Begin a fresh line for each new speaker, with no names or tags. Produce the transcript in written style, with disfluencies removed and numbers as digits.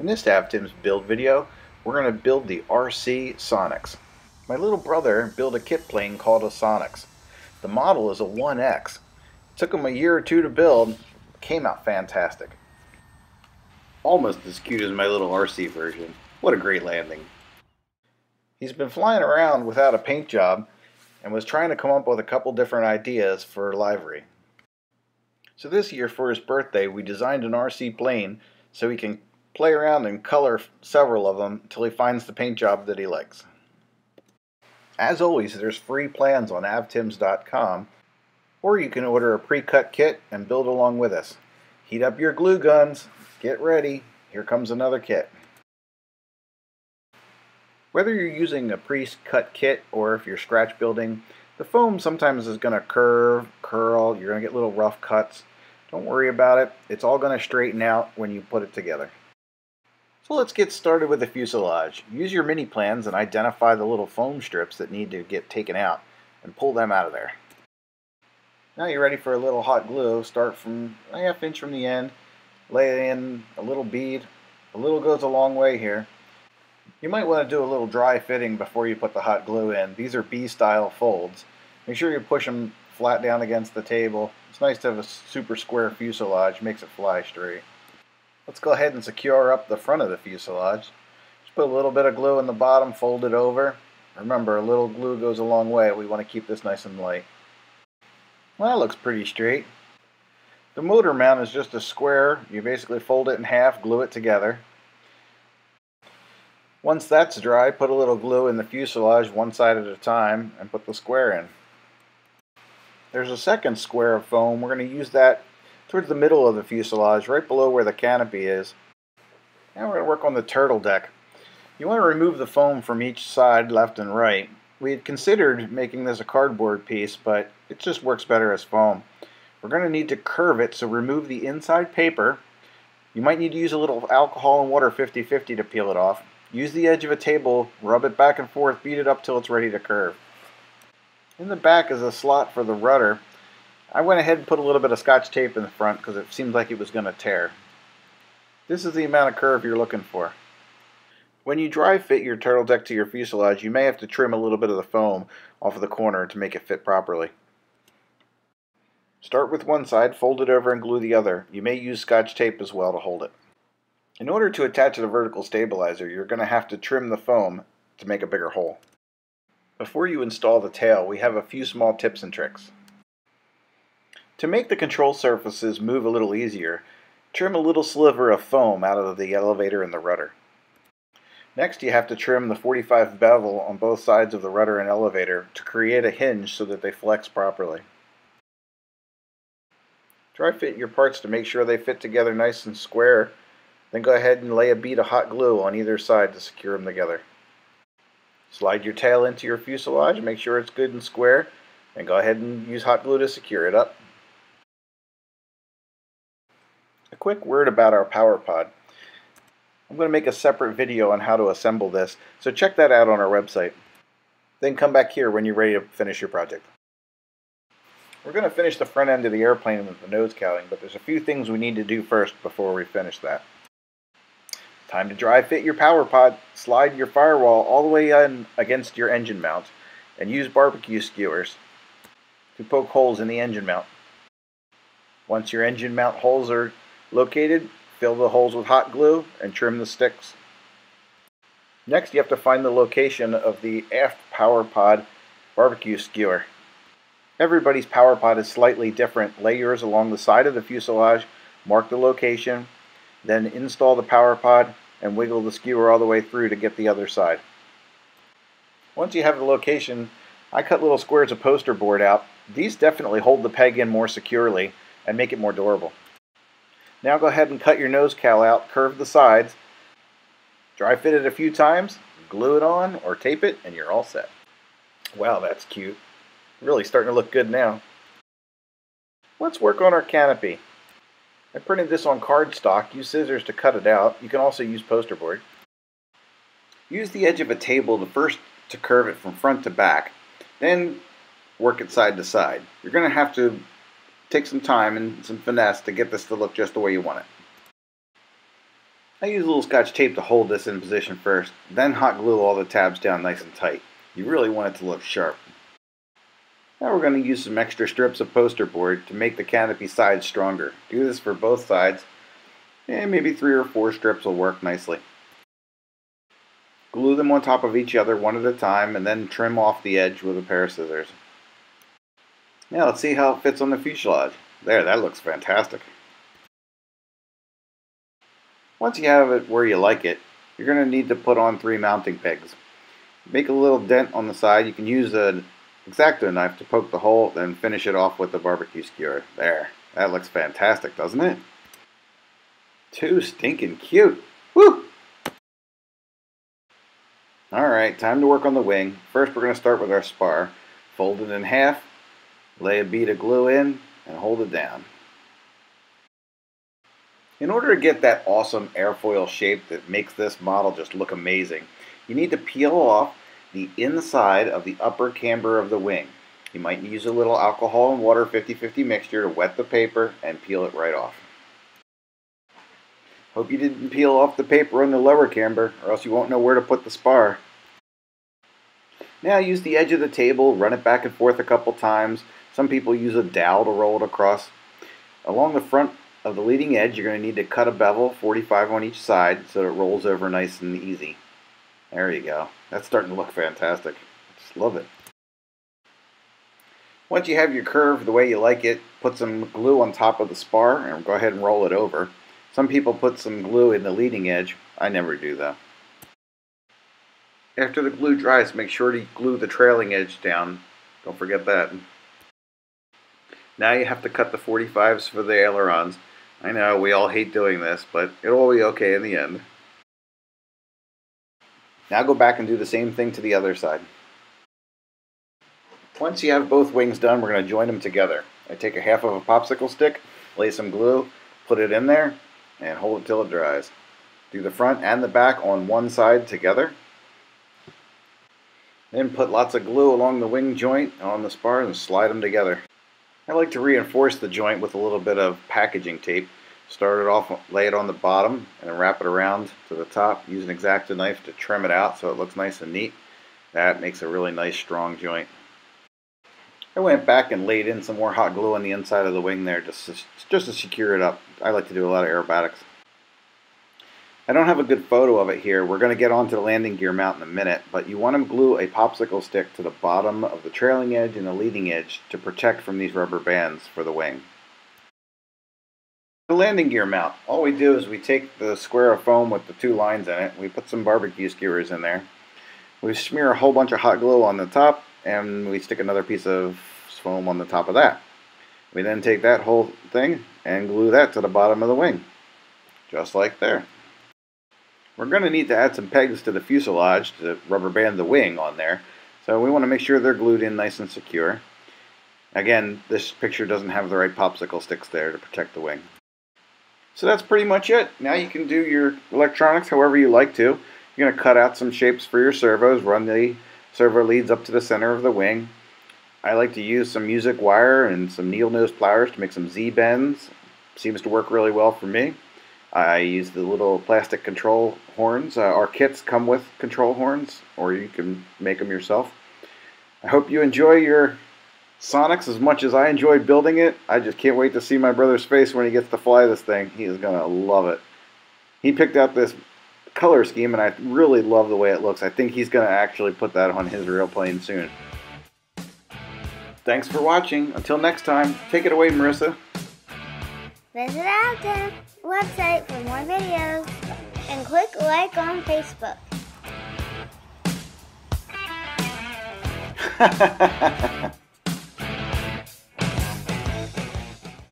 In this AvTims build video, we're going to build the RC Sonix. My little brother built a kit plane called a Sonix. The model is a 1X. It took him a year or two to build, came out fantastic. Almost as cute as my little RC version. What a great landing. He's been flying around without a paint job and was trying to come up with a couple different ideas for livery. So this year for his birthday we designed an RC plane so he can play around and color several of them until he finds the paint job that he likes. As always, there's free plans on AvTims.com, or you can order a pre-cut kit and build along with us. Heat up your glue guns, get ready, here comes another kit. Whether you're using a pre-cut kit or if you're scratch building, the foam sometimes is going to curve, curl, you're going to get little rough cuts. Don't worry about it, it's all going to straighten out when you put it together. So let's get started with the fuselage. Use your mini plans and identify the little foam strips that need to get taken out and pull them out of there. Now you're ready for a little hot glue. Start from a ½ inch from the end, lay in a little bead. A little goes a long way here. You might want to do a little dry fitting before you put the hot glue in. These are B-style folds. Make sure you push them flat down against the table. It's nice to have a super square fuselage, makes it fly straight. Let's go ahead and secure up the front of the fuselage. Just put a little bit of glue in the bottom, fold it over. Remember, a little glue goes a long way. We want to keep this nice and light. Well, that looks pretty straight. The motor mount is just a square. You basically fold it in half, glue it together. Once that's dry, put a little glue in the fuselage one side at a time and put the square in. There's a second square of foam. We're going to use that towards the middle of the fuselage, right below where the canopy is. Now we're going to work on the turtle deck. You want to remove the foam from each side, left and right. We had considered making this a cardboard piece, but it just works better as foam. We're going to need to curve it, so remove the inside paper. You might need to use a little alcohol and water 50-50 to peel it off. Use the edge of a table, rub it back and forth, beat it up till it's ready to curve. In the back is a slot for the rudder. I went ahead and put a little bit of scotch tape in the front because it seemed like it was going to tear. This is the amount of curve you're looking for. When you dry fit your turtle deck to your fuselage, you may have to trim a little bit of the foam off of the corner to make it fit properly. Start with one side, fold it over and glue the other. You may use scotch tape as well to hold it. In order to attach the vertical stabilizer, you're going to have to trim the foam to make a bigger hole. Before you install the tail, we have a few small tips and tricks. To make the control surfaces move a little easier, trim a little sliver of foam out of the elevator and the rudder. Next, you have to trim the 45 bevel on both sides of the rudder and elevator to create a hinge so that they flex properly. Dry fit your parts to make sure they fit together nice and square. Then go ahead and lay a bead of hot glue on either side to secure them together. Slide your tail into your fuselage, make sure it's good and square, and go ahead and use hot glue to secure it up. A quick word about our power pod. I'm going to make a separate video on how to assemble this, so check that out on our website. Then come back here when you're ready to finish your project. We're going to finish the front end of the airplane with the nose cowling, but there's a few things we need to do first before we finish that. Time to dry fit your power pod. Slide your firewall all the way in against your engine mount and use barbecue skewers to poke holes in the engine mount. Once your engine mount holes are located, fill the holes with hot glue and trim the sticks. Next, you have to find the location of the aft power pod barbecue skewer. Everybody's power pod is slightly different. Lay yours along the side of the fuselage, mark the location, then install the power pod and wiggle the skewer all the way through to get the other side. Once you have the location, I cut little squares of poster board out. These definitely hold the peg in more securely and make it more durable. Now go ahead and cut your nose cowl out, curve the sides, dry fit it a few times, glue it on or tape it, and you're all set. Wow, that's cute. Really starting to look good now. Let's work on our canopy. I printed this on cardstock. Use scissors to cut it out. You can also use poster board. Use the edge of a table to curve it from front to back, then work it side to side. You're going to have to take some time and some finesse to get this to look just the way you want it. I use a little scotch tape to hold this in position first, then hot glue all the tabs down nice and tight. You really want it to look sharp. Now we're going to use some extra strips of poster board to make the canopy sides stronger. Do this for both sides, and maybe 3 or 4 strips will work nicely. Glue them on top of each other one at a time, and then trim off the edge with a pair of scissors. Now let's see how it fits on the fuselage. There, that looks fantastic. Once you have it where you like it, you're going to need to put on 3 mounting pegs. Make a little dent on the side. You can use an X-Acto knife to poke the hole, then finish it off with a barbecue skewer. There, that looks fantastic, doesn't it? Too stinking cute. Woo! Alright, time to work on the wing. First we're going to start with our spar. Fold it in half, lay a bead of glue in, and hold it down. In order to get that awesome airfoil shape that makes this model just look amazing, you need to peel off the inside of the upper camber of the wing. You might use a little alcohol and water 50-50 mixture to wet the paper and peel it right off. Hope you didn't peel off the paper on the lower camber, or else you won't know where to put the spar. Now use the edge of the table, run it back and forth a couple times. Some people use a dowel to roll it across. Along the front of the leading edge, you're going to need to cut a bevel, 45 on each side, so it rolls over nice and easy. There you go. That's starting to look fantastic. I just love it. Once you have your curve the way you like it, put some glue on top of the spar and go ahead and roll it over. Some people put some glue in the leading edge. I never do though. After the glue dries, make sure to glue the trailing edge down. Don't forget that. Now you have to cut the 45s for the ailerons. I know, we all hate doing this, but it'll be okay in the end. Now go back and do the same thing to the other side. Once you have both wings done, we're going to join them together. I take a half of a popsicle stick, lay some glue, put it in there, and hold it till it dries. Do the front and the back on one side together. Then put lots of glue along the wing joint on the spar and slide them together. I like to reinforce the joint with a little bit of packaging tape. Start it off, lay it on the bottom, and wrap it around to the top. Use an X-Acto knife to trim it out so it looks nice and neat. That makes a really nice strong joint. I went back and laid in some more hot glue on the inside of the wing there just to secure it up. I like to do a lot of aerobatics. I don't have a good photo of it here. We're going to get onto the landing gear mount in a minute, but you want to glue a popsicle stick to the bottom of the trailing edge and the leading edge to protect from these rubber bands for the wing. The landing gear mount, all we do is we take the square of foam with the 2 lines in it, we put some barbecue skewers in there, we smear a whole bunch of hot glue on the top, and we stick another piece of foam on the top of that. We then take that whole thing and glue that to the bottom of the wing, just like there. We're going to need to add some pegs to the fuselage to rubber band the wing on there, so we want to make sure they're glued in nice and secure. Again, this picture doesn't have the right popsicle sticks there to protect the wing. So that's pretty much it. Now you can do your electronics however you like to. You're going to cut out some shapes for your servos, run the servo leads up to the center of the wing. I like to use some music wire and some needle nose pliers to make some Z-bends. Seems to work really well for me. I use the little plastic control horns. Our kits come with control horns, or you can make them yourself. I hope you enjoy your Sonix as much as I enjoyed building it. I just can't wait to see my brother's face when he gets to fly this thing. He is going to love it. He picked out this color scheme, and I really love the way it looks. I think he's going to actually put that on his real plane soon. Thanks for watching. Until next time, take it away, Marissa.
Visit AvTims website for more videos and click like on Facebook.